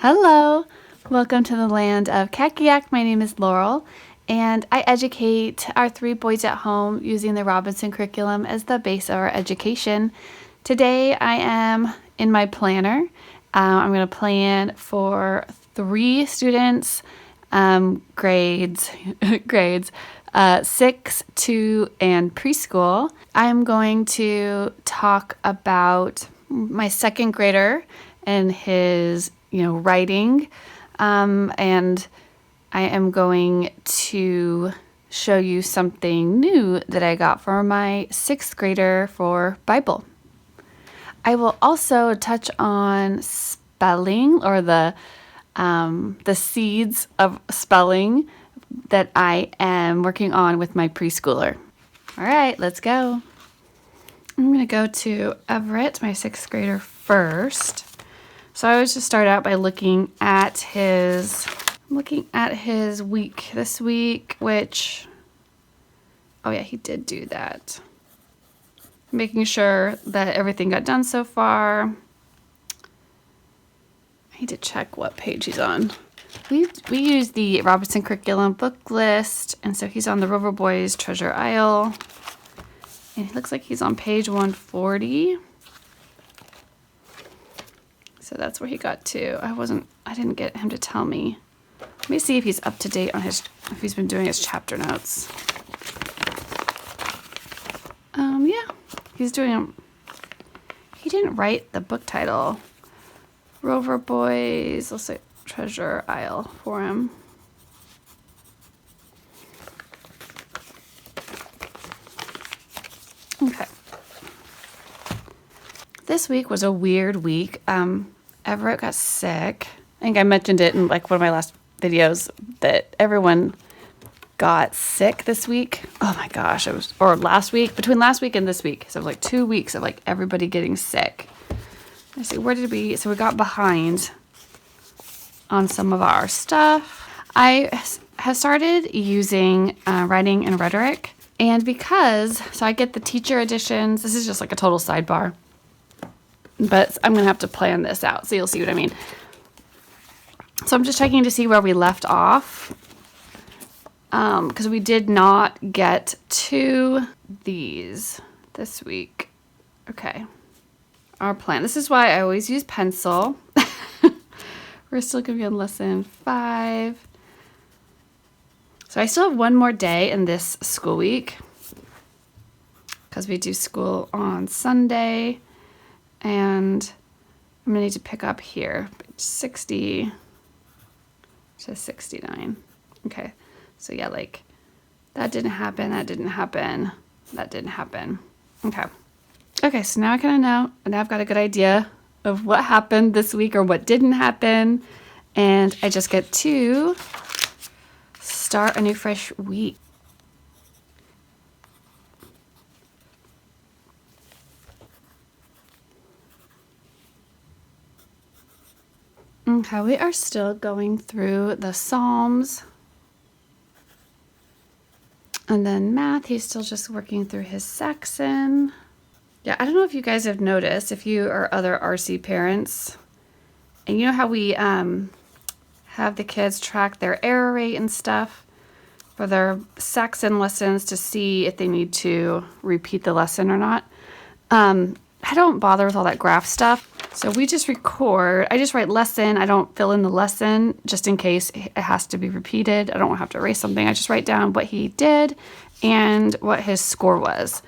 Hello, welcome to the land of Kakiak. My name is Laurel, and I educate our 3 boys at home using the Robinson curriculum as the base of our education. Today I am in my planner. I'm going to plan for 3 students, grades 6, 2, and preschool. I'm going to talk about my 2nd grader and his writing, and I am going to show you something new that I got for my 6th grader for Bible. I will also touch on spelling, or the seeds of spelling that I am working on with my preschooler. All right, let's go. I'm going to go to Everett, my 6th grader, first. So I always just start out by looking at his week this week, which, oh yeah, he did do that. Making sure that everything got done so far. I need to check what page he's on. We use the Robinson curriculum book list, and so he's on the Rover Boys Treasure Isle, and it looks like he's on page 140. So that's where he got to. I didn't get him to tell me. Let me see if he's up to date on if he's been doing his chapter notes. Yeah, he's doing them. He didn't write the book title. Rover Boys, let's say Treasure Isle for him. Okay. This week was a weird week. Everett got sick. I think I mentioned it in one of my last videos that everyone got sick this week. Oh my gosh, last week, between last week and this week. So it was 2 weeks of everybody getting sick. Let's see, so we got behind on some of our stuff. I have started using writing and rhetoric, and so I get the teacher editions. This is just a total sidebar, but I'm going to have to plan this out, so you'll see what I mean. So I'm just checking to see where we left off, because we did not get to these this week. Okay, our plan. This is why I always use pencil. We're still going to be on lesson 5. So I still have one more day in this school week, because we do school on Sunday. And I'm going to need to pick up here, page 60 to 69. Okay, so yeah, that didn't happen, that didn't happen, that didn't happen. Okay, so now I kind of know, and now I've got a good idea of what happened this week or what didn't happen. And I just get to start a new fresh week. Okay, we are still going through the Psalms. And then math, he's still just working through his Saxon. Yeah, I don't know if you guys have noticed, if you are other RC parents, and you know how we have the kids track their error rate and stuff for their Saxon lessons to see if they need to repeat the lesson or not. I don't bother with all that graph stuff. So we just record. I just write lesson. I don't fill in the lesson just in case it has to be repeated. I don't have to erase something. I just write down what he did and what his score was.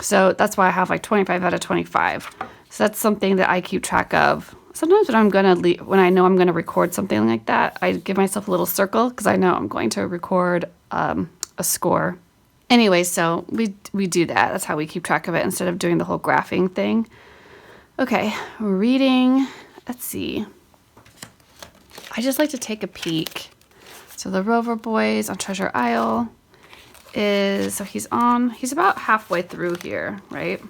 So that's why I have 25 out of 25. So that's something that I keep track of. Sometimes when I know I'm gonna record something like that, I give myself a little circle because I know I'm going to record a score. Anyway, so we do that. That's how we keep track of it instead of doing the whole graphing thing. Okay, reading. Let's see. I just like to take a peek. So the Rover Boys on Treasure Isle he's about halfway through here, right?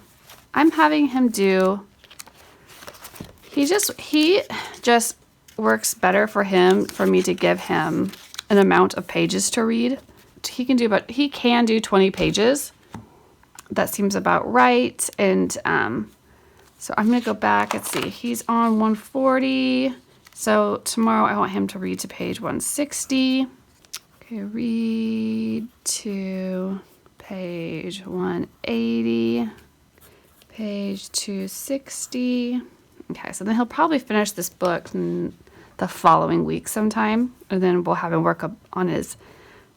I'm having him he just works better for me to give him an amount of pages to read. He can do 20 pages. That seems about right. And so I'm going to go back. Let's see. He's on 140. So tomorrow I want him to read to page 160. Okay, read to page 180, page 260. Okay, so then he'll probably finish this book the following week sometime, and then we'll have him work up on his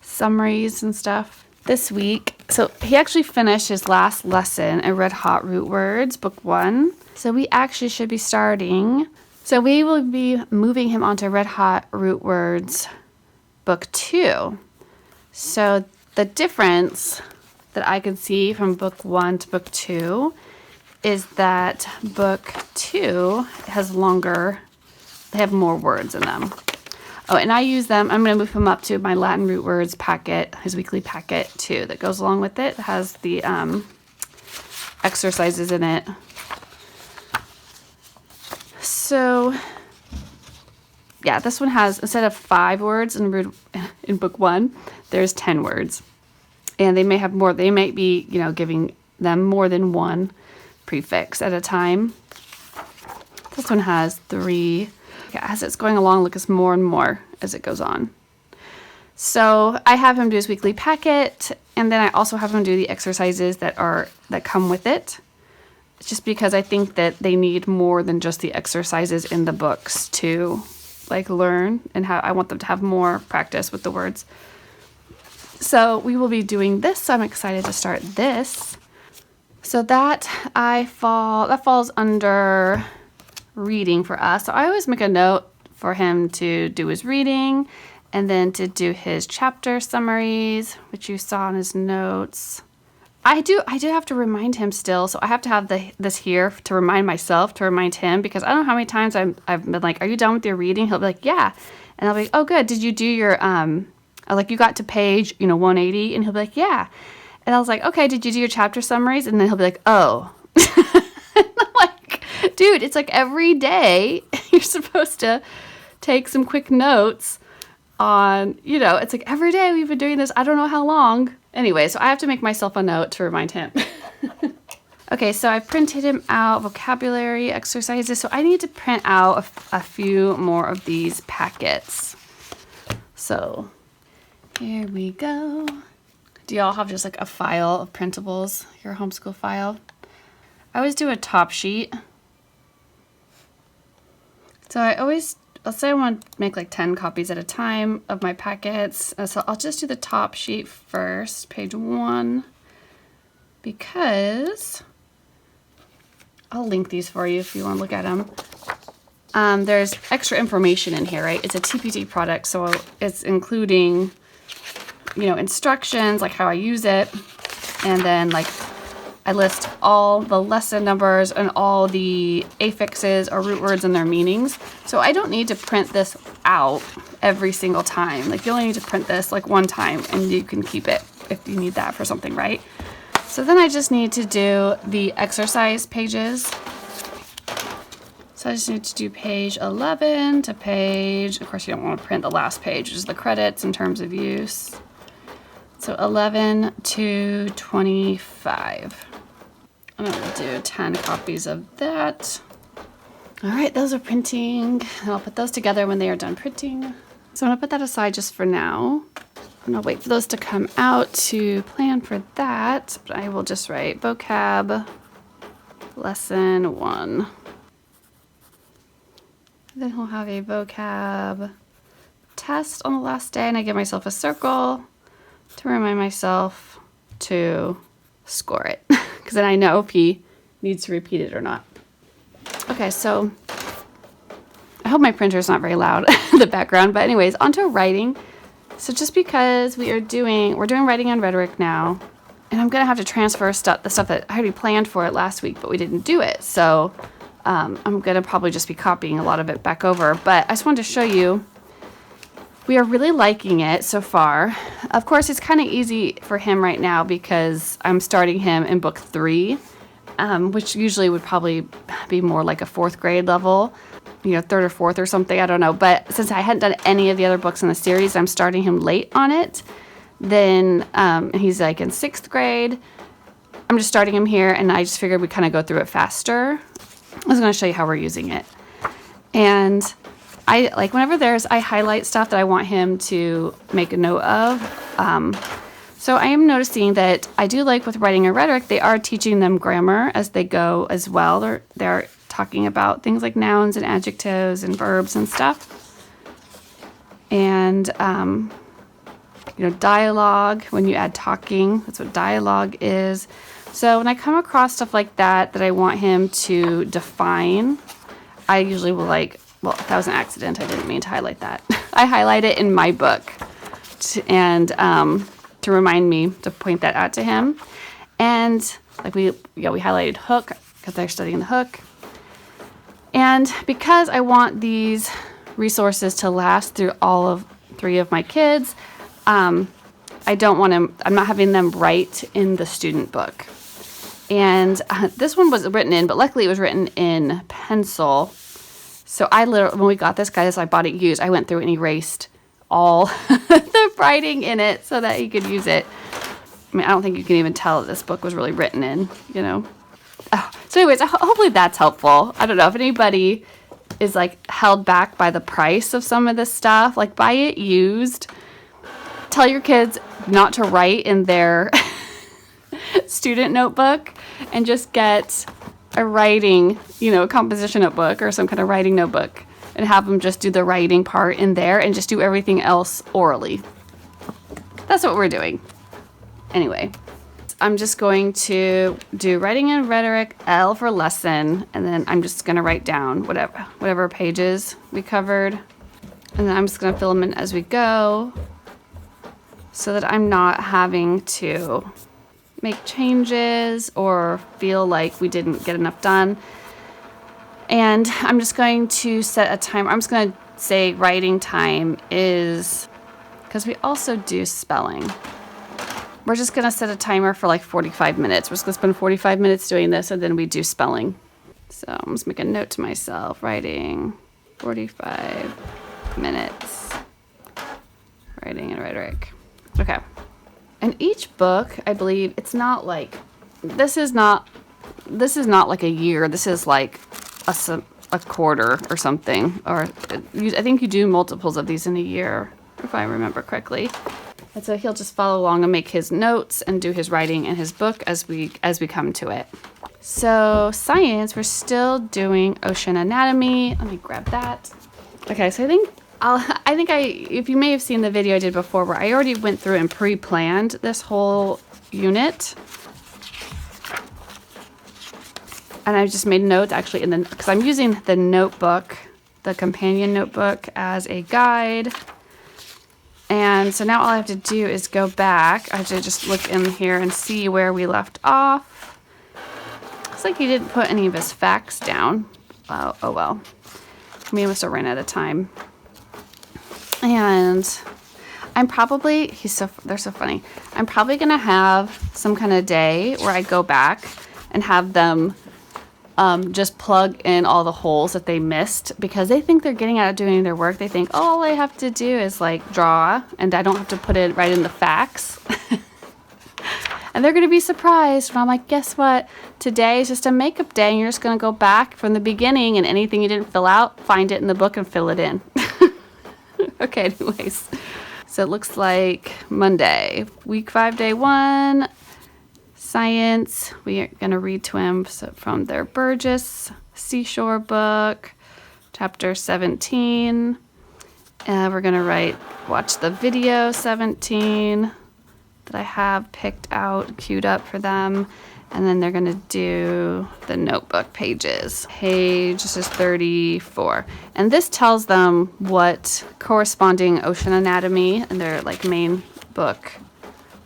summaries and stuff. This week, so he actually finished his last lesson and read Hot Root Words, book 1. So we actually should be starting. So we will be moving him onto Red Hot Root Words, book 2. So the difference that I can see from book 1 to book 2 is that book 2 has longer, they have more words in them. Oh, and I use them, I'm going to move him up to my Latin root words packet, his weekly packet too, that goes along with it. It has the exercises in it. So, yeah, this one has, instead of 5 words in book 1, there's 10 words. And they may have more, they might be, giving them more than one prefix at a time. This one has 3. Yeah, as it's going along, look, it's more and more as it goes on. So I have him do his weekly packet, and then I also have him do the exercises that come with it. It's just because I think that they need more than just the exercises in the books to learn, and I want them to have more practice with the words. So we will be doing this. So I'm excited to start this. So that falls under reading for us. So I always make a note for him to do his reading and then to do his chapter summaries, which you saw in his notes. I do have to remind him still, so I have to have this here to remind myself, to remind him, because I don't know how many times I've been like, are you done with your reading? He'll be like, yeah. And I'll be like, oh, good. Did you do your, you got to page, 180? And he'll be like, yeah. And I was like, okay, did you do your chapter summaries? And then he'll be like, oh. Dude, it's like every day you're supposed to take some quick notes on, it's like every day we've been doing this. I don't know how long. Anyway, so I have to make myself a note to remind him. Okay, so I printed him out vocabulary exercises. So I need to print out a few more of these packets. So here we go. Do y'all have just a file of printables, your homeschool file? I always do a top sheet. So let's say I want to make 10 copies at a time of my packets. So I'll just do the top sheet first, page 1, because I'll link these for you if you want to look at them. There's extra information in here, right? It's a TPT product, so it's including, instructions, how I use it, and then I list all the lesson numbers and all the affixes or root words and their meanings. So I don't need to print this out every single time. You only need to print this one time and you can keep it if you need that for something, right? So then I just need to do the exercise pages. So I just need to do page 11 to page, of course you don't want to print the last page, which is the credits in terms of use. So 11 to 25. I'm going to do 10 copies of that. All right, those are printing. And I'll put those together when they are done printing. So I'm going to put that aside just for now. I'm going to wait for those to come out to plan for that. But I will just write vocab lesson 1. Then he'll have a vocab test on the last day, and I give myself a circle to remind myself to score it, because then I know if he needs to repeat it or not. Okay, so I hope my printer's not very loud in the background, but anyways, onto writing. So just because we're doing writing on Rhetoric now, and I'm gonna have to transfer the stuff that I already planned for it last week, but we didn't do it. So I'm gonna probably just be copying a lot of it back over, but I just wanted to show you, we are really liking it so far. Of course, it's kind of easy for him right now because I'm starting him in book 3, which usually would probably be more like a 4th grade level, 3rd or 4th or something, I don't know. But since I hadn't done any of the other books in the series, I'm starting him late on it. Then he's in 6th grade. I'm just starting him here, and I just figured we'd kind of go through it faster. I was going to show you how we're using it. And I like whenever I highlight stuff that I want him to make a note of. So I am noticing that I do like with writing and rhetoric, they are teaching them grammar as they go as well. They're talking about things like nouns and adjectives and verbs and stuff. And, dialogue, when you add talking, that's what dialogue is. So when I come across stuff like that I want him to define, I usually will that was an accident. I didn't mean to highlight that. I highlight it in my book to remind me to point that out to him. And we highlighted hook because they're studying the hook. And because I want these resources to last through all of 3 of my kids, I'm not having them write in the student book. And this one was written in, but luckily it was written in pencil. So when we got this, guys, I bought it used. I went through and erased all the writing in it so that he could use it. I mean, I don't think you can even tell that this book was really written in, Oh, so anyways, hopefully that's helpful. I don't know if anybody is held back by the price of some of this stuff. Buy it used. Tell your kids not to write in their student notebook and just get a writing, composition notebook or some kind of writing notebook and have them just do the writing part in there and just do everything else orally. That's what we're doing. Anyway, I'm just going to do writing and rhetoric, L for lesson, and then I'm just going to write down whatever pages we covered. And then I'm just going to fill them in as we go so that I'm not having to make changes or feel like we didn't get enough done. And I'm just going to set a timer. I'm just going to say writing time is, because we also do spelling. We're just going to set a timer for 45 minutes. We're just going to spend 45 minutes doing this, and then we do spelling. So I'm just make a note to myself, writing 45 minutes, writing and rhetoric. Okay. And each book, I believe, it's not this is not like a year. This is a quarter or something. Or I think you do multiples of these in a year, if I remember correctly. And so he'll just follow along and make his notes and do his writing in his book as we come to it. So science, we're still doing ocean anatomy. Let me grab that. Okay, so if you may have seen the video I did before where I already went through and pre-planned this whole unit. And I just made notes actually because I'm using the notebook, the companion notebook, as a guide. And so now all I have to do is go back. I have to just look in here and see where we left off. Looks like he didn't put any of his facts down. Oh well. We must have ran out of time. And they're so funny. I'm probably going to have some kind of day where I go back and have them just plug in all the holes that they missed because they think they're getting out of doing their work. They think, all I have to do is draw and I don't have to put it right in the facts. And they're going to be surprised when I'm like, guess what? Today is just a makeup day and you're just going to go back from the beginning and anything you didn't fill out, find it in the book and fill it in. Okay, anyways. So it looks like Monday, week 5, day 1. Science, we are going to read to him from their Burgess Seashore book, chapter 17. We're going to watch the video 17 that I have picked out, queued up for them. And then they're going to do the notebook pages. This is 34. And this tells them what corresponding ocean anatomy and their main book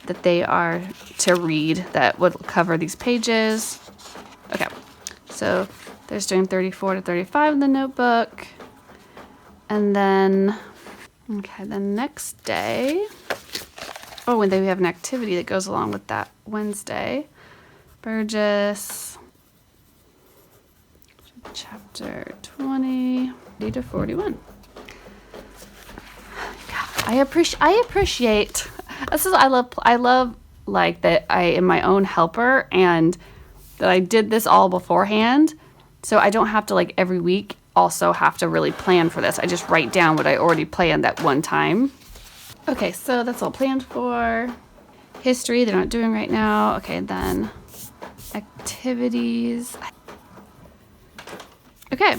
that they are to read that would cover these pages. Okay, so they're doing 34 to 35 in the notebook. And then, the next day, and then we have an activity that goes along with that Wednesday. Burgess, chapter 20 to 41. I appreciate. This is I love that I am my own helper and that I did this all beforehand, so I don't have to every week also have to really plan for this. I just write down what I already planned that one time. Okay, so that's all planned for. History, they're not doing right now. Okay, then activities. Okay.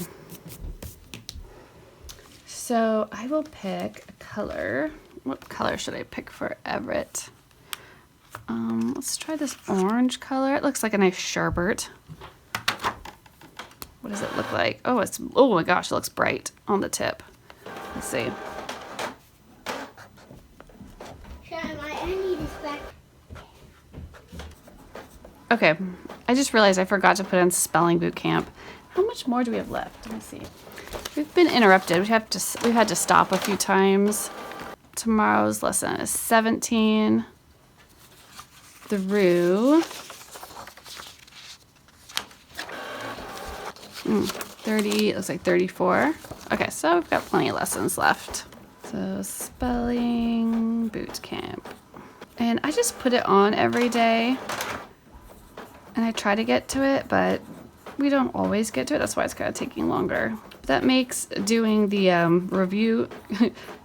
So I will pick a color. What color should I pick for Everett? Let's try this orange color. It looks like a nice sherbet. What does it look like? Oh, oh my gosh, it looks bright on the tip. Let's see. Okay, I just realized I forgot to put in spelling boot camp. How much more do we have left? Let me see. We've been interrupted. We've had to stop a few times. Tomorrow's lesson is 17 through 30. It looks like 34. Okay, so we've got plenty of lessons left. So spelling boot camp, and I just put it on every day. And I try to get to it, but we don't always get to it. That's why it's kind of taking longer. That makes doing the review,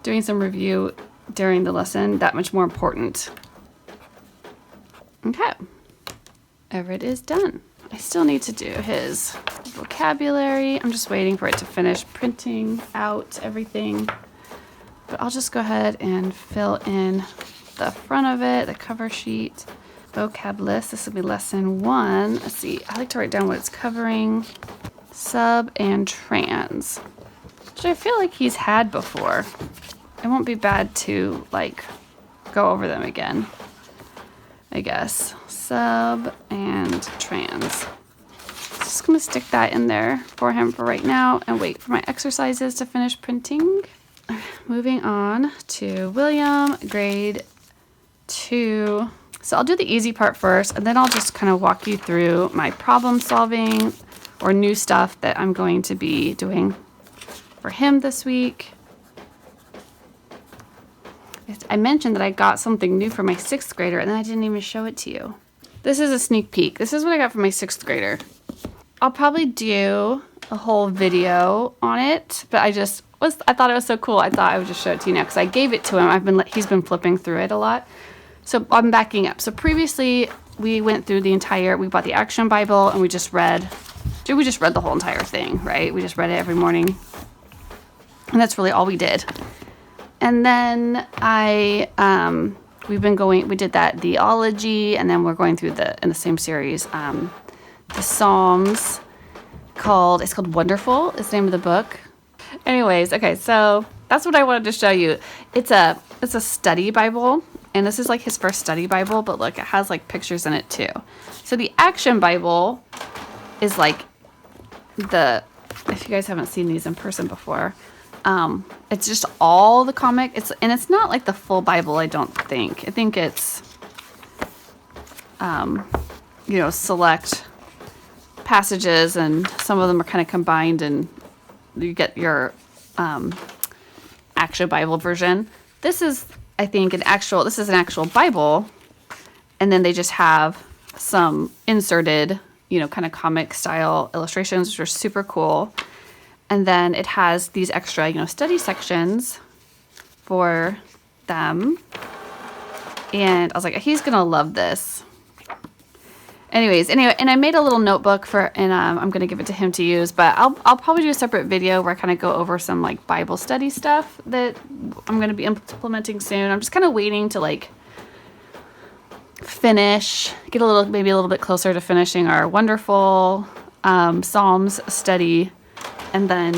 doing some review during the lesson that much more important. Okay, Everett is done. I still need to do his vocabulary. I'm just waiting for it to finish printing out everything. But I'll just go ahead and fill in the front of it, the cover sheet. Vocab list. This will be lesson 1. Let's see. I like to write down what it's covering. Sub and trans, which I feel like he's had before. It won't be bad to like go over them again, I guess. Sub and trans. Just gonna stick that in there for him for right now and wait for my exercises to finish printing. Moving on to William, grade 2. So I'll do the easy part first, and then I'll just kind of walk you through my problem solving or new stuff that I'm going to be doing for him this week. I mentioned that I got something new for my 6th grader, and then I didn't even show it to you. This is a sneak peek. This is what I got for my 6th grader. I'll probably do a whole video on it, but I thought it was so cool. I thought I would just show it to you now because I gave it to him. He's been flipping through it a lot. So I'm backing up. So previously we went through we bought the Action Bible and we just read the whole entire thing, right? We just read it every morning. And that's really all we did. And then we did that theology, and then we're going through in the same series, the Psalms it's called Wonderful is the name of the book. Anyways, okay, so that's what I wanted to show you. It's a study Bible. And this is like his first study Bible, but look, it has like pictures in it too. So the Action Bible is like if you guys haven't seen these in person before, it's just all the comic. It's not like the full Bible, I don't think. I think it's, select passages, and some of them are kind of combined, and you get your Action Bible version. This is an actual Bible, and then they just have some inserted, kind of comic style illustrations, which are super cool. And then it has these extra, study sections for them. And I was like, he's gonna love this. Anyway, and I made a little notebook and I'm gonna give it to him to use, but I'll probably do a separate video where I kind of go over some like Bible study stuff that I'm gonna be implementing soon. I'm just kind of waiting to like finish, maybe a little bit closer to finishing our Wonderful Psalms study, and then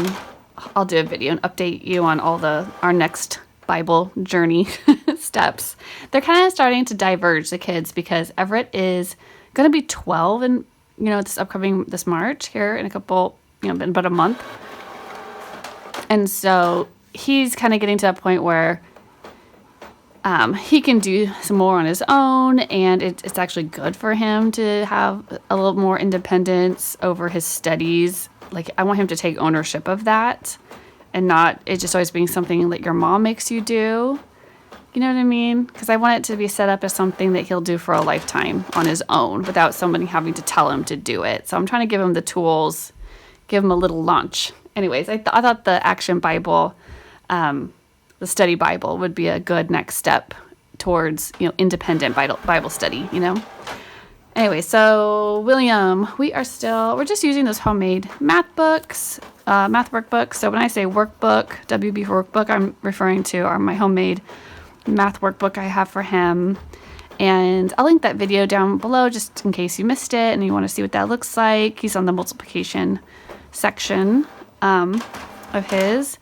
I'll do a video and update you on all our next Bible journey steps. They're kind of starting to diverge, the kids, because Everett is going to be 12 and this March here in in about a month. And so he's kind of getting to that point where he can do some more on his own, and it's actually good for him to have a little more independence over his studies. Like, I want him to take ownership of that and not it just always being something that your mom makes you do. You know what I mean? Because I want it to be set up as something that he'll do for a lifetime on his own without somebody having to tell him to do it. So I'm trying to give him the tools, give him a little launch anyways, I thought the Action Bible, the study Bible would be a good next step towards, independent Bible study, Anyway, so William, we're just using those homemade math workbooks. So when I say workbook, WB for workbook, I'm referring to my homemade math workbook I have for him. And I'll link that video down below just in case you missed it and you want to see what that looks like. He's on the multiplication section of his.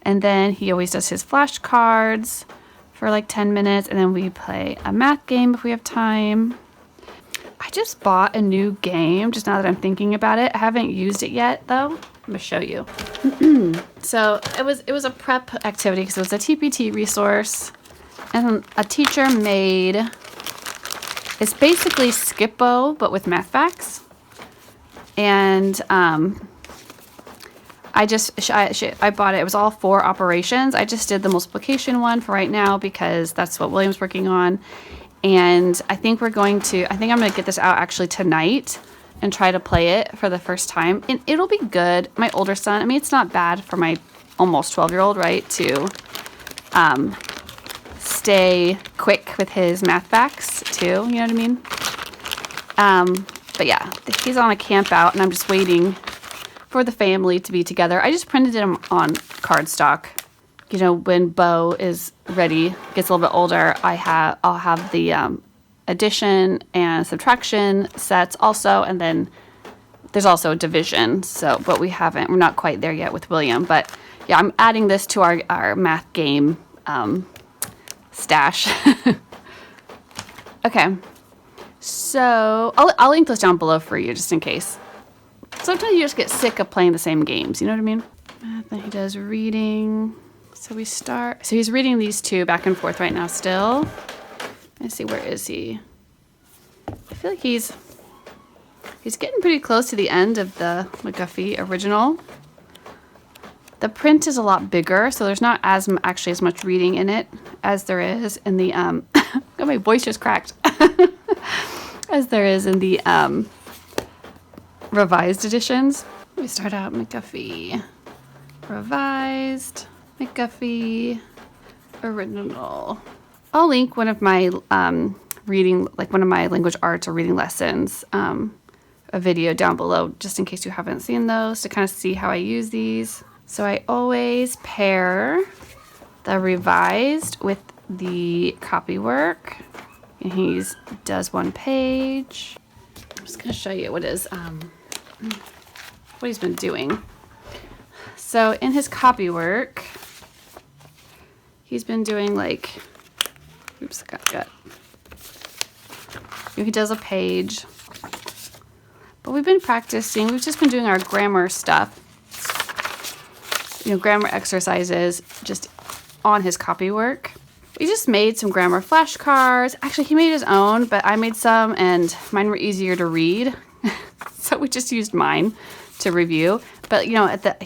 And then he always does his flashcards for like 10 minutes. And then we play a math game if we have time. I just bought a new game just now that I'm thinking about it. I haven't used it yet though. I'm gonna show you. So it was a prep activity because it was a TPT resource, and a teacher made. It's basically Skippo but with math facts, and I bought it. It was all 4 operations. I just did the multiplication one for right now because that's what William's working on. And I think I'm going to get this out actually tonight and try to play it for the first time. And it'll be good. My older son, it's not bad for my almost 12-year-old, right, to stay quick with his math facts too, you know what I mean? But yeah, he's on a camp out and I'm just waiting for the family to be together. I just printed him on cardstock. When Bo is ready, gets a little bit older, I'll have the addition and subtraction sets also, and then there's also division. So, but we're not quite there yet with William. But yeah, I'm adding this to our math game stash. Okay, so I'll link those down below for you just in case. Sometimes you just get sick of playing the same games. You know what I mean? Then he does reading. So he's reading these 2 back and forth right now still. Let's see, where is he? I feel like he's getting pretty close to the end of the McGuffey original. The print is a lot bigger, so there's not as much reading in it as there is in the, God, my voice just cracked. As there is in the revised editions. We start out McGuffey, revised, McGuffey, original. I'll link one of my reading, like one of my language arts or reading lessons, a video down below, just in case you haven't seen those, to kind of see how I use these. So I always pair the revised with the copy work. And he does 1 page. I'm just going to show you what he's been doing. So in his copy work, he's been doing like, oops, he does a page. But we've been practicing, we've just been doing our grammar stuff. Grammar exercises just on his copy work. We just made some grammar flashcards. Actually, he made his own, but I made some and mine were easier to read. So we just used mine to review. But,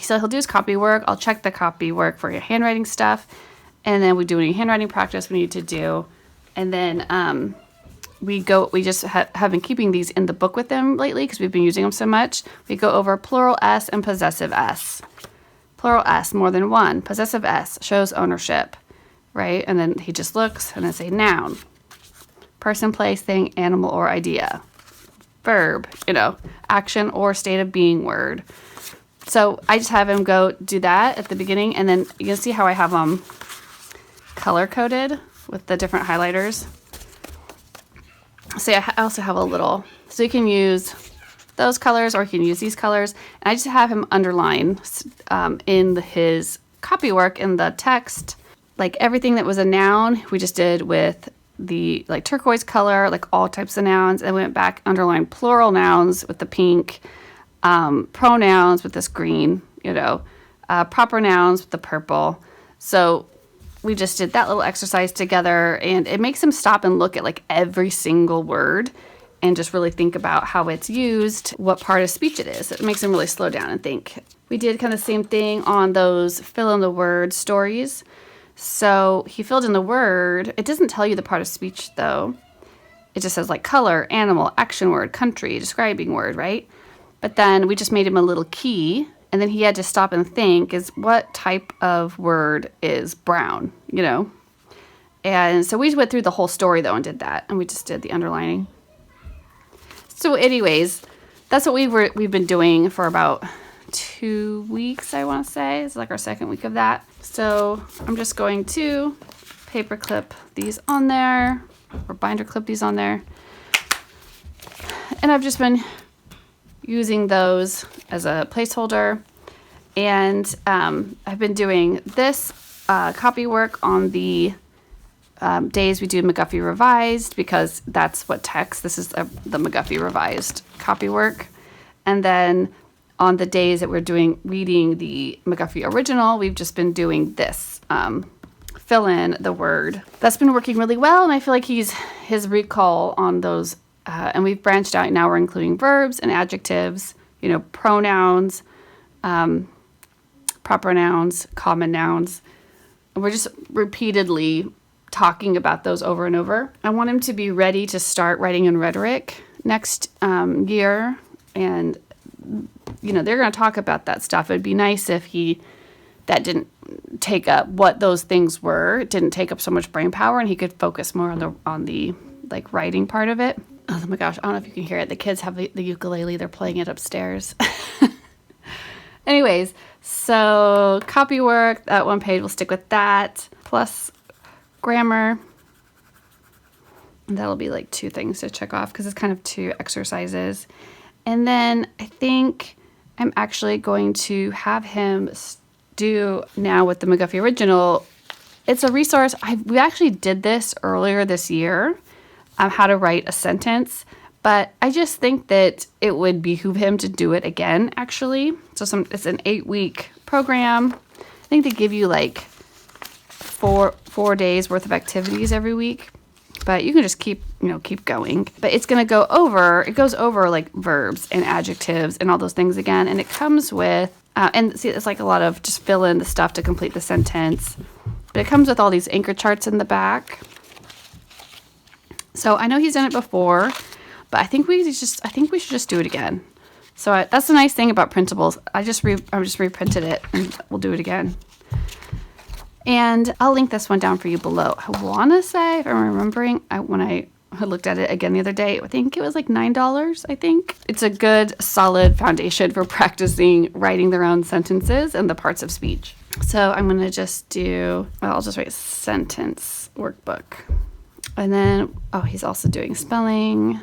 so he'll do his copy work. I'll check the copy work for your handwriting stuff. And then we do any handwriting practice we need to do. And then we just have been keeping these in the book with him lately because we've been using them so much. We go over plural S and possessive S. Plural S, more than one. Possessive S shows ownership, right? And then he just looks and then say noun. Person, place, thing, animal, or idea. Verb, action or state of being word. So I just have him go do that at the beginning, and then you can see how I have them color-coded with the different highlighters. So I also have a little, so you can use those colors or you can use these colors. And I just have him underline in his copy work in the text, like everything that was a noun, we just did with the like turquoise color, like all types of nouns, and went back, underlined plural nouns with the pink, pronouns with this green, proper nouns with the purple. So we just did that little exercise together, and it makes him stop and look at like every single word and just really think about how it's used, what part of speech it is. It makes him really slow down and think. We did kind of the same thing on those fill in the word stories. So he filled in the word. It doesn't tell you the part of speech though. It just says like color, animal, action word, country, describing word, right? But then we just made him a little key And then he had to stop and think, is what type of word is brown, you know? And so we went through the whole story, though, and did that. And we just did the underlining. So anyways, that's what we've been doing for about 2 weeks, I want to say. It's like our second week of that. So I'm just going to paper clip these on there, or binder clip these on there. And I've just been using those as a placeholder. And I've been doing this copy work on the days we do McGuffey Revised, because that's what text. This is the McGuffey Revised copy work. And then on the days that we're reading the McGuffey Original, we've just been doing this. Fill in the word. That's been working really well, and I feel like his recall on those, and we've branched out. Now we're including verbs and adjectives, you know, pronouns, proper nouns, common nouns. And we're just repeatedly talking about those over and over. I want him to be ready to start writing in Rhetoric next year, and you know, they're going to talk about that stuff. It'd be nice if that didn't take up what those things were. It didn't take up so much brain power, and he could focus more on the like writing part of it. Oh my gosh, I don't know if you can hear it. The kids have the ukulele. They're playing it upstairs. Anyways, so copy work, that one page, we'll stick with that, plus grammar. And that'll be like 2 things to check off because it's kind of 2 exercises. And then I think I'm actually going to have him do now with the McGuffey Original. It's a resource. We actually did this earlier this year, how to write a sentence. But I just think that it would behoove him to do it again, actually. So it's an 8-week program. I think they give you like 4 days worth of activities every week. But you can just keep going. But it goes over like verbs and adjectives and all those things again. And it comes with, and see, it's like a lot of just fill in the stuff to complete the sentence. But it comes with all these anchor charts in the back. So I know he's done it before, but I think we should just do it again. So that's the nice thing about printables. I just reprinted it, and we'll do it again. And I'll link this one down for you below. I want to say, if I'm remembering, when I looked at it again the other day, I think it was like $9, I think. It's a good, solid foundation for practicing writing their own sentences and the parts of speech. So I'm going to I'll just write sentence workbook. And then, he's also doing spelling.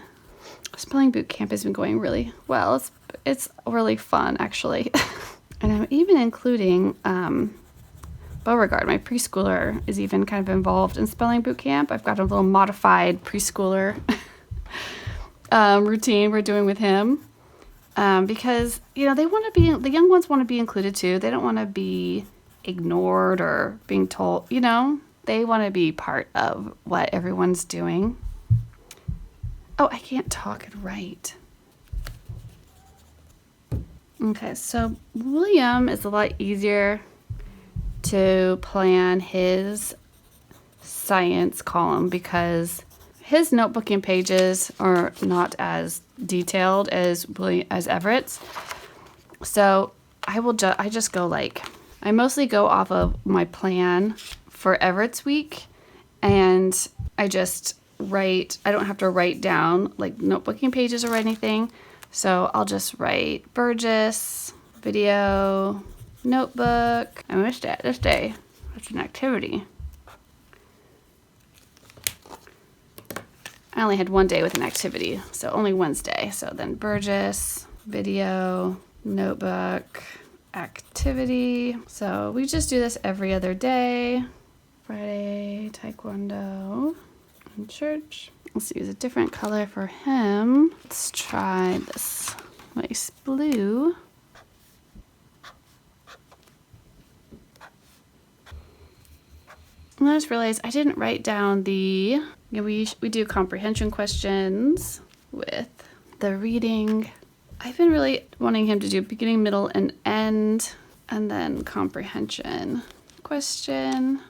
Spelling boot camp has been going really well. It's really fun, actually. And I'm even including Beauregard, my preschooler, is even kind of involved in spelling boot camp. I've got a little modified preschooler routine we're doing with him because the young ones want to be included too. They don't want to be ignored or being told. They want to be part of what everyone's doing. Oh, I can't talk and write. Okay, so William is a lot easier to plan his science column because his notebooking pages are not as detailed as Everett's. So I mostly go off of my plan for Everett's week, and I just write. I don't have to write down like notebooking pages or anything. So I'll just write Burgess, video, notebook. I missed it this day. That's an activity. I only had one day with an activity, so only Wednesday. So then Burgess, video, notebook, activity. So we just do this every other day. Friday, taekwondo, and church. Let's use a different color for him. Let's try this nice blue. And I just realized I didn't write down we do comprehension questions with the reading. I've been really wanting him to do beginning, middle, and end, and then comprehension question.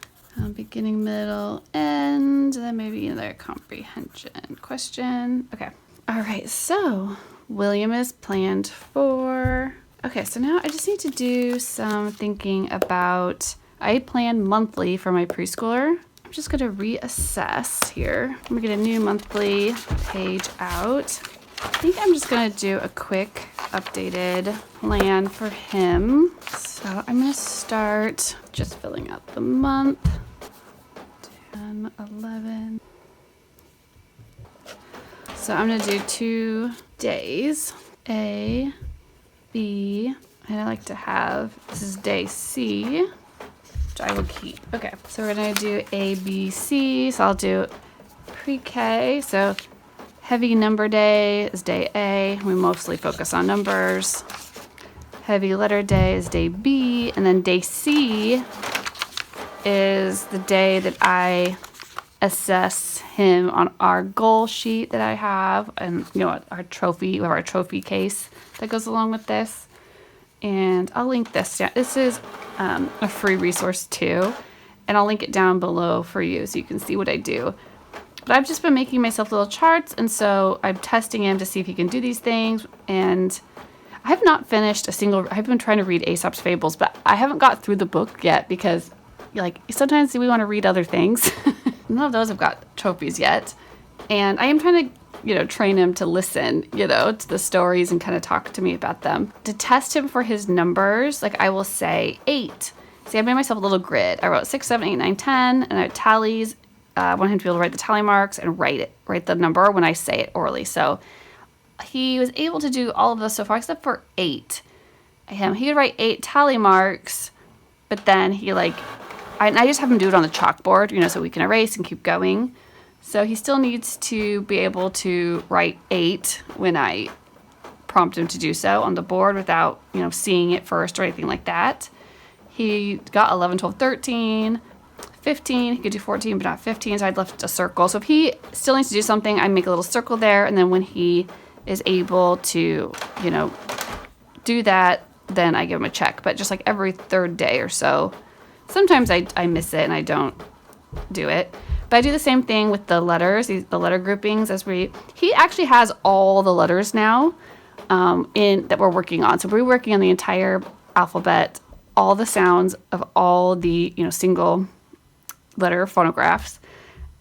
Beginning, middle, end, and then maybe another comprehension question. Okay. All right, so William is planned for Okay, so now I just need to do some thinking about, I plan monthly for my preschooler. I'm just gonna reassess here. I'm gonna get a new monthly page out. I think I'm just gonna do a quick updated plan for him. So I'm gonna start just filling out the month. 10, 11. So I'm gonna do 2 days, A, B, and I like to have, this is day C, which I will keep. Okay, so we're gonna do A, B, C. So I'll do pre-K. So heavy number day is day A. We mostly focus on numbers. Heavy letter day is day B. And then day C is the day that I assess him on our goal sheet that I have, and our trophy, we have our trophy case that goes along with this. And I'll link this down. This is a free resource too, and I'll link it down below for you so you can see what I do. But I've just been making myself little charts, and so I'm testing him to see if he can do these things. And I have not finished I've been trying to read Aesop's Fables, but I haven't got through the book yet because sometimes we want to read other things. None of those have got trophies yet. And I am trying to, train him to listen, to the stories and kind of talk to me about them. To test him for his numbers, I will say 8. See, I made myself a little grid. I wrote 6, 7, 8, 9, 10, and I tallies. I want him to be able to write the tally marks and write the number when I say it orally. So he was able to do all of those so far except for 8. He would write 8 tally marks, but then I just have him do it on the chalkboard, so we can erase and keep going. So he still needs to be able to write 8 when I prompt him to do so on the board without, seeing it first or anything like that. He got 11, 12, 13, 15. He could do 14, but not 15, so I'd left a circle. So if he still needs to do something, I make a little circle there, and then when he is able to, do that, then I give him a check. But just every 3rd day or so, sometimes I miss it and I don't do it. But I do the same thing with the letters, the letter groupings. He actually has all the letters now that we're working on. So we're working on the entire alphabet, all the sounds of all the single letter phonographs,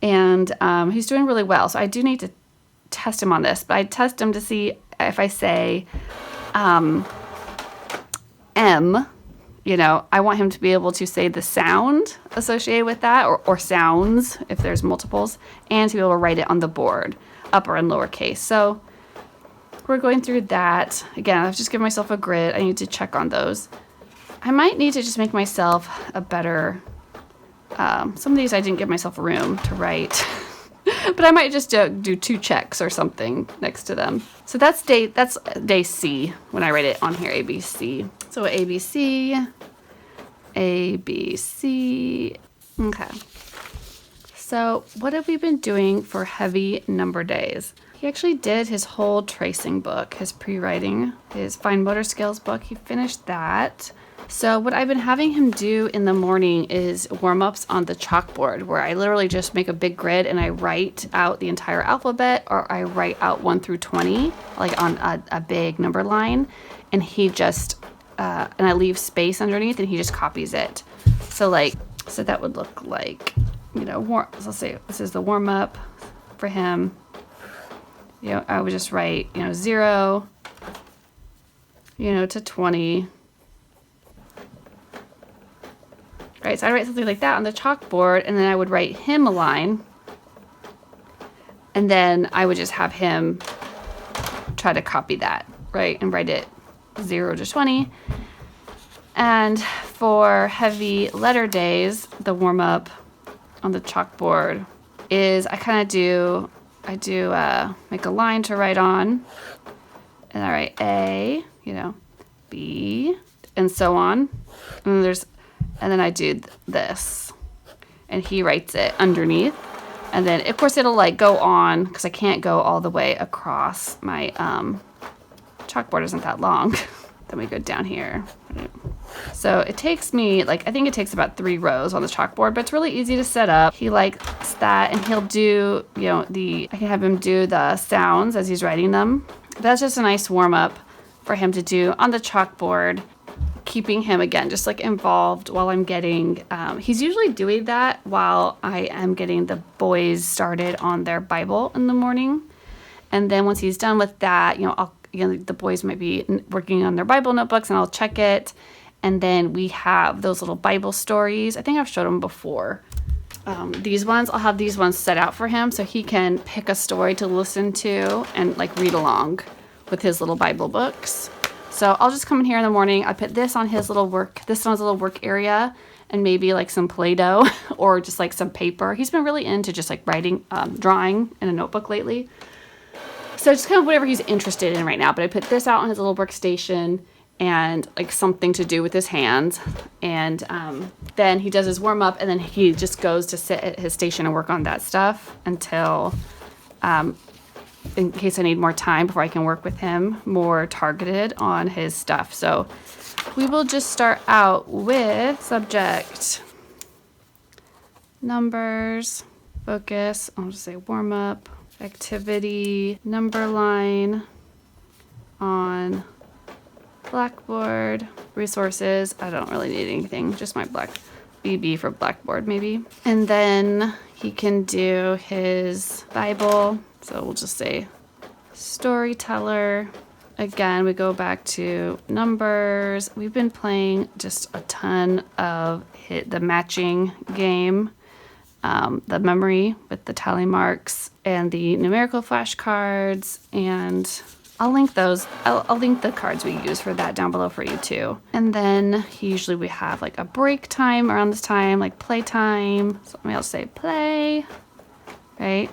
and he's doing really well. So I do need to test him on this. But I test him to see if I say M. I want him to be able to say the sound associated with that, or sounds if there's multiples, and to be able to write it on the board, upper and lowercase. So we're going through that. Again, I've just given myself a grid. I need to check on those. I might need to just make myself a better, some of these I didn't give myself room to write, but I might just do 2 checks or something next to them. So that's day C when I write it on here, ABC. So ABC, ABC. Okay. So what have we been doing for heavy number days? He actually did his whole tracing book, his pre-writing, his fine motor skills book. He finished that. So what I've been having him do in the morning is warm-ups on the chalkboard, where I literally just make a big grid and I write out the entire alphabet, or I write out 1 through 20, on a big number line, and he just, and I leave space underneath and he just copies it. So so that would look like, so let's say this is the warm-up for him. I would just write, 0, to 20. Right, so I'd write something like that on the chalkboard, and then I would write him a line, and then I would just have him try to copy that, right, and write it 0 to 20. And for heavy letter days, the warm-up on the chalkboard is I do make a line to write on, and I write A, B, and so on, and then I do this, and he writes it underneath. And then, of course, it'll go on, because I can't go all the way across. My chalkboard isn't that long. Then we go down here. So it takes me, I think it takes about 3 rows on the chalkboard, but it's really easy to set up. He likes that, and he'll do, I can have him do the sounds as he's writing them. That's just a nice warm-up for him to do on the chalkboard, keeping him again just like involved while I'm getting he's usually doing that while I am getting the boys started on their Bible in the morning. And then once he's done with that, the boys might be working on their Bible notebooks, and I'll check it. And then we have those little Bible stories. I think I've showed them before. These ones, I'll have these ones set out for him so he can pick a story to listen to and like read along with his little Bible books. So I'll just come in here in the morning. I put this on his little work area, and maybe like some Play-Doh or just like some paper. He's been really into just like writing, drawing in a notebook lately. So just kind of whatever he's interested in right now. But I put this out on his little workstation and like something to do with his hands. And then he does his warm up, and then he just goes to sit at his station and work on that stuff until, in case I need more time before I can work with him more targeted on his stuff. So we will just start out with subject, numbers, focus. I'll just say warm up, activity, number line on Blackboard, resources. I don't really need anything, just my BB for Blackboard maybe. And then he can do his Bible. So we'll just say storyteller. Again, we go back to numbers. We've been playing just a ton of the matching game, the memory with the tally marks and the numerical flashcards, and I'll link those. I'll link the cards we use for that down below for you too. And then usually we have like a break time around this time, like play time. So maybe I'll say play, right?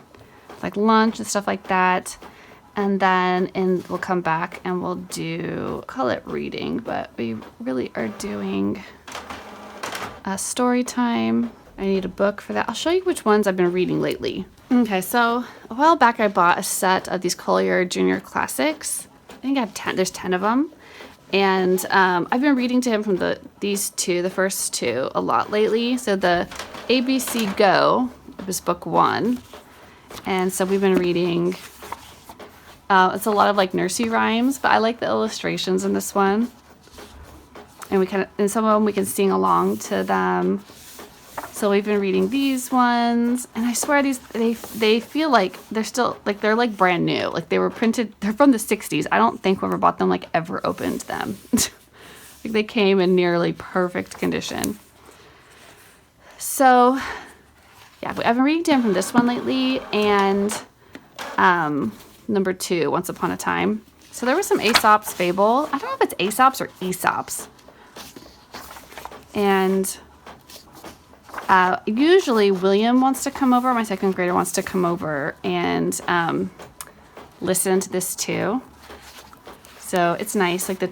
Like lunch and stuff like that. And then we'll come back and we'll call it reading, but we really are doing a story time. I need a book for that. I'll show you which ones I've been reading lately. Okay, so a while back I bought a set of these Collier Junior Classics. I think I have 10. There's 10 of them. And I've been reading to him from the first two, a lot lately. So the ABC Go was book 1. And so we've been reading, it's a lot of like nursery rhymes, but I like the illustrations in this one. And in some of them we can sing along to them. So we've been reading these ones, and I swear they feel like they're like brand new. Like they were printed, they're from the 60s. I don't think whoever bought them like ever opened them. Like they came in nearly perfect condition. So yeah, I've been reading to him from this one lately, and number 2, Once Upon a Time. So there was some Aesop's Fable. I don't know if it's Aesop's or Aesop's. And usually William wants to come over, my second grader wants to come over and listen to this too. So it's nice, like the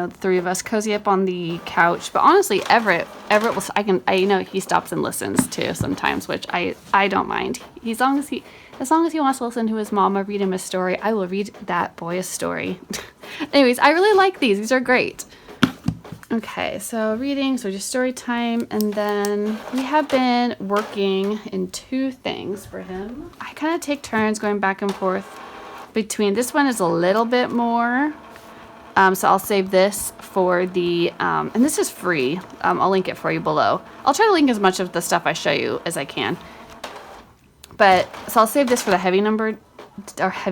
three of us cozy up on the couch. But honestly, Everett will, he stops and listens too sometimes, which I don't mind. As long as he wants to listen to his mama read him a story, I will read that boy a story. Anyways, I really like these. These are great. Okay, so reading, so just story time, and then we have been working in 2 things for him. I kind of take turns going back and forth between, this one is a little bit more, so I'll save this for the, and this is free, I'll link it for you below. I'll try to link as much of the stuff I show you as I can. So I'll save this for the heavy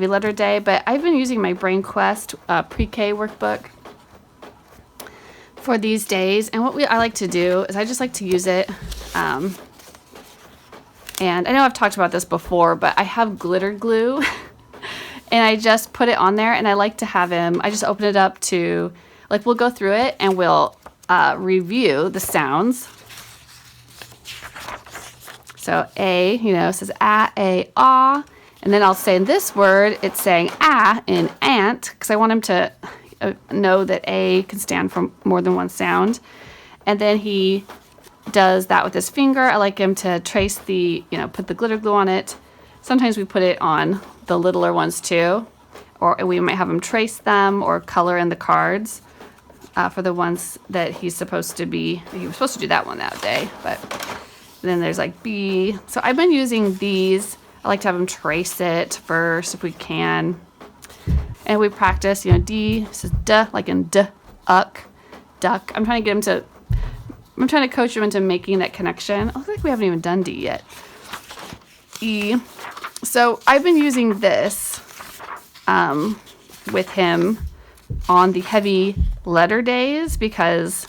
letter day, but I've been using my Brain Quest PreK workbook for these days, and what I like to do is I just like to use it, and I know I've talked about this before, but I have glitter glue and I just put it on there, and I like to have him, I just open it up to, like, we'll go through it and we'll review the sounds. So A, says a, ah, and then I'll say in this word it's saying ah in ant, because I want him to know that A can stand for more than one sound. And then he does that with his finger. I like him to trace put the glitter glue on it. Sometimes we put it on the littler ones too, or we might have him trace them or color in the cards for the ones that he was supposed to do that one that day, but then there's like B. So I've been using these. I like to have him trace it first if we can. And we practice, you know, D, this is D, like in D, uck, duck. I'm trying to coach him into making that connection. Oh, I think we haven't even done D yet. E. So I've been using this with him on the heavy letter days because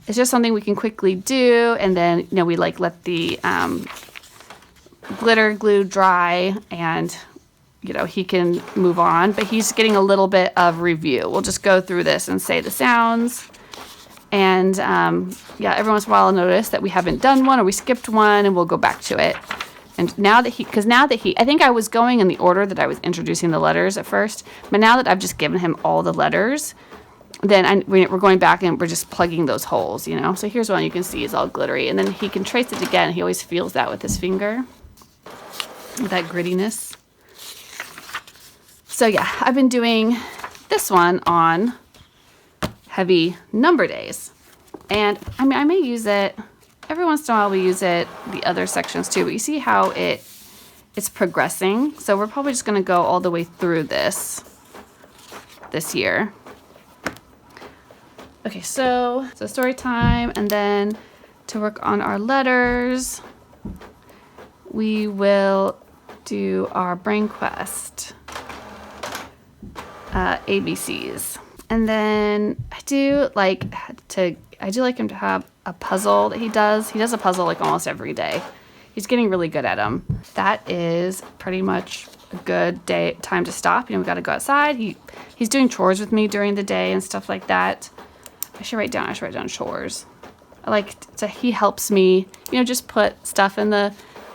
it's just something we can quickly do. And then, you know, we like let the glitter glue dry and, you know, he can move on. But he's getting a little bit of review. We'll just go through this and say the sounds. And yeah, every once in a while I'll notice that we haven't done one or we skipped one and we'll go back to it. And now that I think I was going in the order that I was introducing the letters at first, but now that I've just given him all the letters, then we're going back and we're just plugging those holes, you know. So here's one you can see is all glittery, and then he can trace it again. He always feels that with his finger, that grittiness. So yeah, I've been doing this one on heavy number days, and I mean I may use it. Every once in a while we use it the other sections too, but you see how it's progressing. So we're probably just going to go all the way through this year. Okay, so story time, and then to work on our letters, we will do our brain quest, ABCs. And then I do like him to have a puzzle that he does. He does a puzzle like almost every day. He's getting really good at them. That is pretty much a good time to stop. You know, we got to go outside. He's doing chores with me during the day and stuff like that. I should write down chores. He helps me, you know, just put stuff in the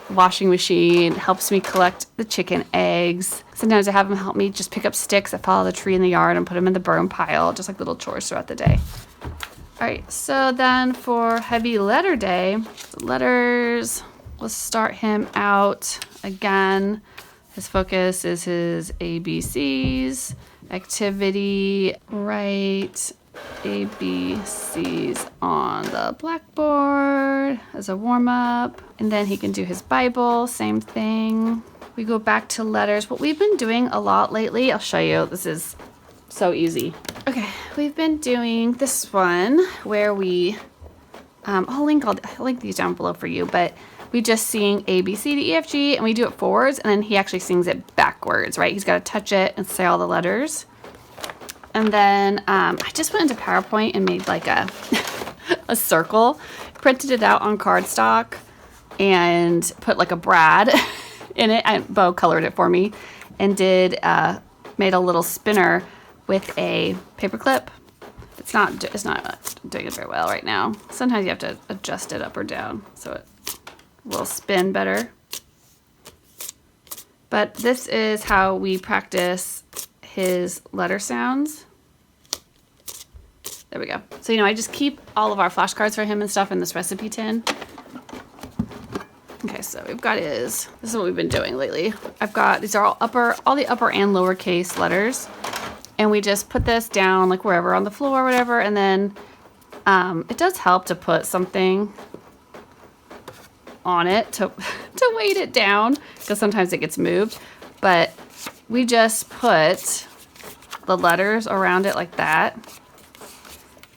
washing machine, helps me collect the chicken eggs. Sometimes I have him help me just pick up sticks that fall out of the tree in the yard and put them in the burn pile, just like little chores throughout the day. All right, so then for heavy letter day, letters, let's start him out again. His focus is his ABCs, activity, write ABCs on the blackboard as a warm-up. And then he can do his Bible, same thing. We go back to letters. What we've been doing a lot lately, I'll show you. This is so easy. Okay, we've been doing this one where we, I'll link these down below for you, but we just sing A, B, C, D, E, F, G, and we do it forwards, and then he actually sings it backwards, right? He's got to touch it and say all the letters. And then I just went into PowerPoint and made like a circle, printed it out on cardstock, and put like a Brad in it. Bo colored it for me, and made a little spinner with a paper clip. It's not doing it very well right now. Sometimes you have to adjust it up or down so it will spin better. But this is how we practice his letter sounds. There we go. So, you know, I just keep all of our flashcards for him and stuff in this recipe tin. Okay, so we've got this is what we've been doing lately. These are all the upper and lowercase letters. And we just put this down like wherever on the floor or whatever. And then it does help to put something on it to weight it down because sometimes it gets moved. But we just put the letters around it like that.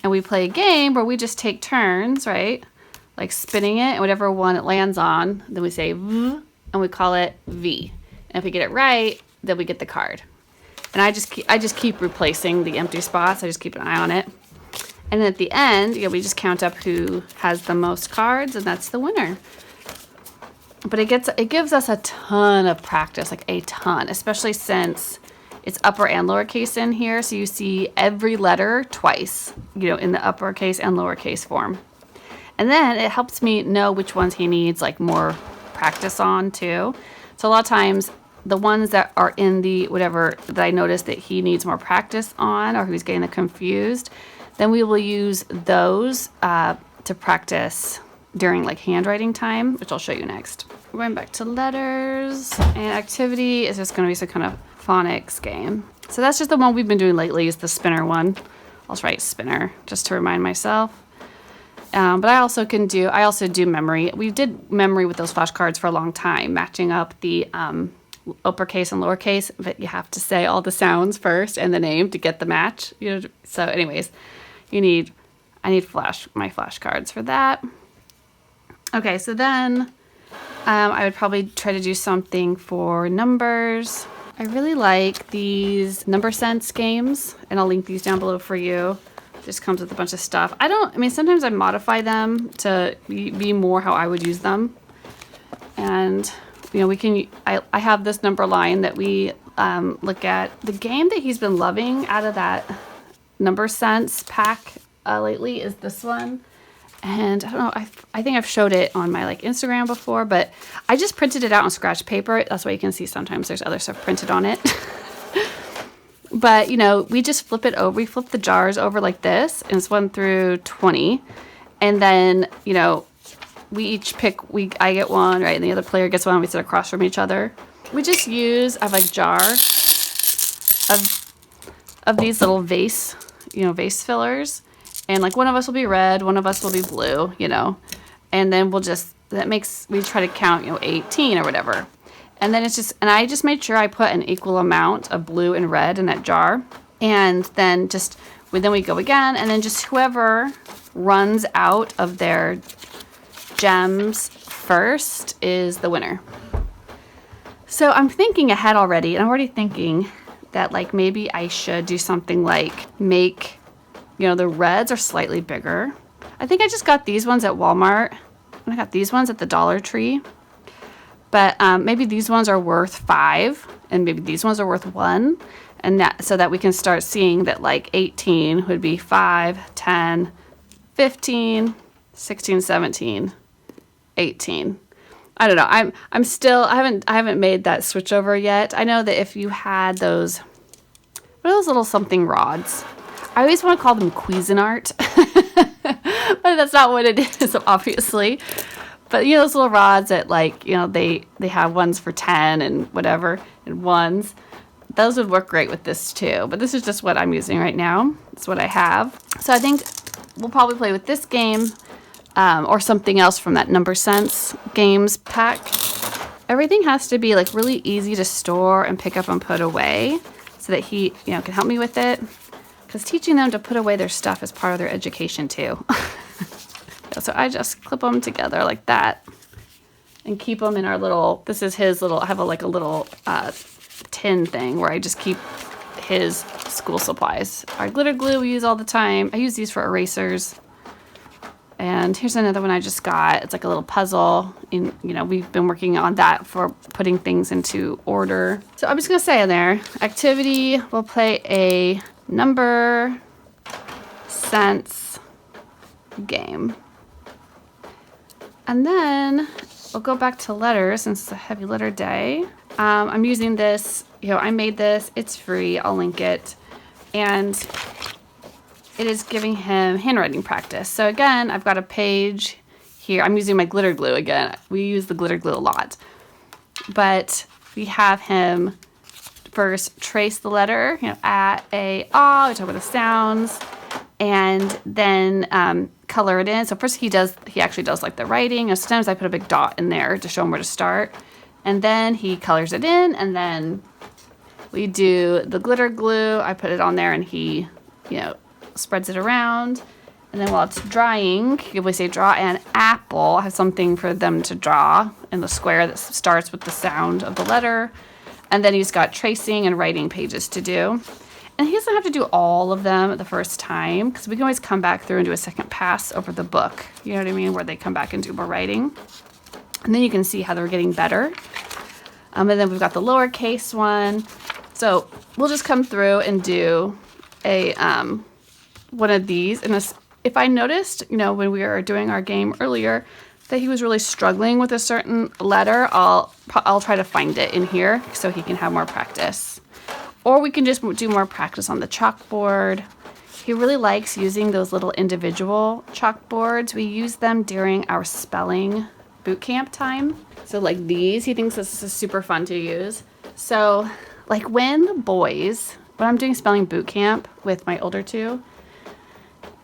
And we play a game where we just take turns, right? Like spinning it, and whatever one it lands on, then we say V, and we call it V. And if we get it right, then we get the card. And I just keep replacing the empty spots. I just keep an eye on it. And then at the end, you know, we just count up who has the most cards, and that's the winner. But it gives us a ton of practice, like a ton, especially since it's upper and lowercase in here. So you see every letter twice, you know, in the uppercase and lowercase form. And then it helps me know which ones he needs like more practice on too. So a lot of times the ones that are in the whatever that I notice that he needs more practice on or he's getting confused, then we will use those to practice during like handwriting time, which I'll show you next. We're going back to letters, and activity is just going to be some kind of phonics game. So that's just the one we've been doing lately, is the spinner one. I'll just write spinner just to remind myself. But I also do memory. We did memory with those flashcards for a long time, matching up the uppercase and lowercase, but you have to say all the sounds first and the name to get the match. So anyways, I need my flashcards for that. Okay, so then I would probably try to do something for numbers. I really like these number sense games, and I'll link these down below for you. Just comes with a bunch of stuff. Sometimes I modify them to be more how I would use them. And, I have this number line that we look at. The game that he's been loving out of that number sense pack lately is this one. And I don't know, I think I've showed it on my Instagram before, but I just printed it out on scratch paper. That's why you can see sometimes there's other stuff printed on it. But, we just flip it over. We flip the jars over like this, and it's 1 through 20. And then, we each pick, I get one, right? And the other player gets one. We sit across from each other. We just use, I have a jar of these little vase fillers. And one of us will be red, one of us will be blue, and then we try to count, 18 or whatever. And then I just made sure I put an equal amount of blue and red in that jar. And then we go again, and then just whoever runs out of their gems first is the winner. So I'm thinking ahead already, and I'm already thinking that maybe I should do something make, the reds are slightly bigger. I think I just got these ones at Walmart, and I got these ones at the Dollar Tree. But maybe these ones are worth 5, and maybe these ones are worth 1, and so that we can start seeing that 18 would be 5, 10, 15, 16, 17, 18. I don't know. I'm still I haven't made that switch over yet. I know that if you had those little something rods, I always want to call them Cuisinart, but that's not what it is, obviously. But those little rods that they have ones for 10 and whatever, and ones, those would work great with this too. But this is just what I'm using right now. It's what I have. So I think we'll probably play with this game or something else from that Number Sense games pack. Everything has to be really easy to store and pick up and put away so that he can help me with it. Because teaching them to put away their stuff is part of their education too. So I just clip them together like that and keep them in our little, this is his little, I have a little tin thing where I just keep his school supplies. Our glitter glue we use all the time. I use these for erasers. And here's another one I just got. It's a little puzzle. We've been working on that for putting things into order. So I'm just going to say in there, activity, we'll play a number sense game. And then we'll go back to letters since it's a heavy letter day. I'm using this, I made this, it's free, I'll link it. And it is giving him handwriting practice. So again, I've got a page here. I'm using my glitter glue again. We use the glitter glue a lot. But we have him first trace the letter, A, A, ah, we talk about the sounds, and then color it in. So first he actually does the writing. And sometimes I put a big dot in there to show him where to start. And then he colors it in, and then we do the glitter glue. I put it on there, and he, spreads it around. And then while it's drying, if we say draw an apple, I have something for them to draw in the square that starts with the sound of the letter. And then he's got tracing and writing pages to do. And he doesn't have to do all of them the first time, because we can always come back through and do a second pass over the book. You know what I mean? Where they come back and do more writing. And then you can see how they're getting better. And then we've got the lowercase one. So we'll just come through and do a one of these. And if I noticed, when we were doing our game earlier, that he was really struggling with a certain letter, I'll try to find it in here so he can have more practice. Or we can just do more practice on the chalkboard. He really likes using those little individual chalkboards. We use them during our spelling boot camp time. So these, he thinks this is super fun to use. So when I'm doing spelling boot camp with my older two,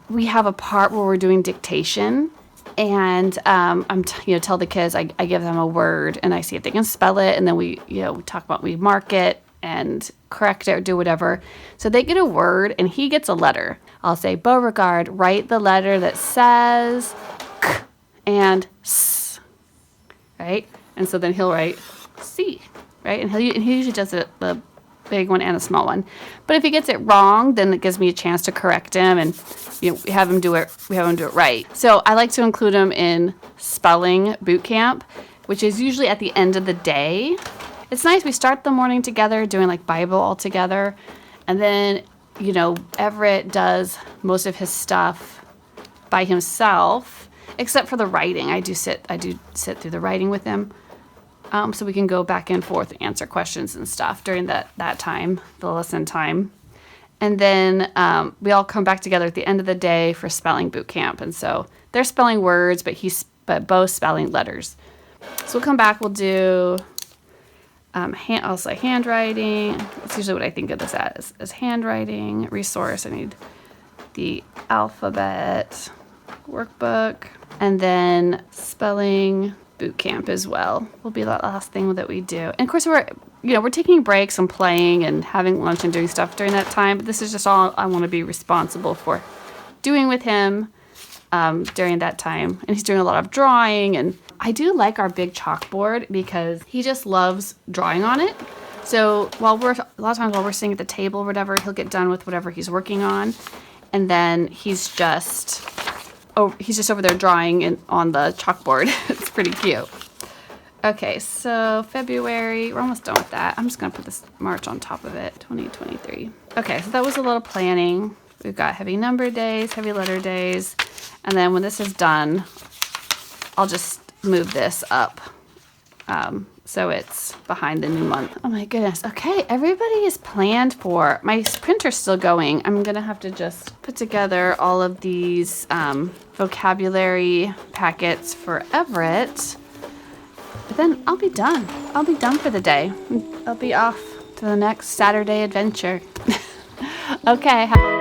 we have a part where we're doing dictation, And tell the kids, I give them a word and I see if they can spell it, and then we mark it and correct it or do whatever. So they get a word and he gets a letter. I'll say, Beauregard, write the letter that says K and S, right? And so then he'll write C, right? And he usually does it, the big one and a small one. But if he gets it wrong, then it gives me a chance to correct him, and we have him do it right. So I like to include him in spelling boot camp, which is usually at the end of the day. It's nice. We start the morning together doing like Bible all together, and then Everett does most of his stuff by himself, except for the writing. I do sit through the writing with him. So we can go back and forth, answer questions and stuff during that time, the lesson time. And then we all come back together at the end of the day for spelling boot camp. And so they're spelling words, but both spelling letters. So we'll come back, we'll do I'll say handwriting. That's usually what I think of this as handwriting. Resource, I need the alphabet workbook. And then spelling boot camp as well will be the last thing that we do. And of course we're taking breaks and playing and having lunch and doing stuff during that time, but this is just all I want to be responsible for doing with him during that time. And he's doing a lot of drawing, and I do like our big chalkboard because he just loves drawing on it. So a lot of times while we're sitting at the table or whatever, he'll get done with whatever he's working on, and then he's just over there drawing on the chalkboard. It's pretty cute. Okay, so February, we're almost done with that. I'm just going to put this March on top of it, 2023. Okay, so that was a little planning. We've got heavy number days, heavy letter days, and then when this is done, I'll just move this up so it's behind the new month. Oh my goodness. Okay, everybody is planned for. My printer's still going. I'm going to have to just put together all of these vocabulary packets for Everett. But then I'll be done. I'll be done for the day. I'll be off to the next Saturday adventure. Okay.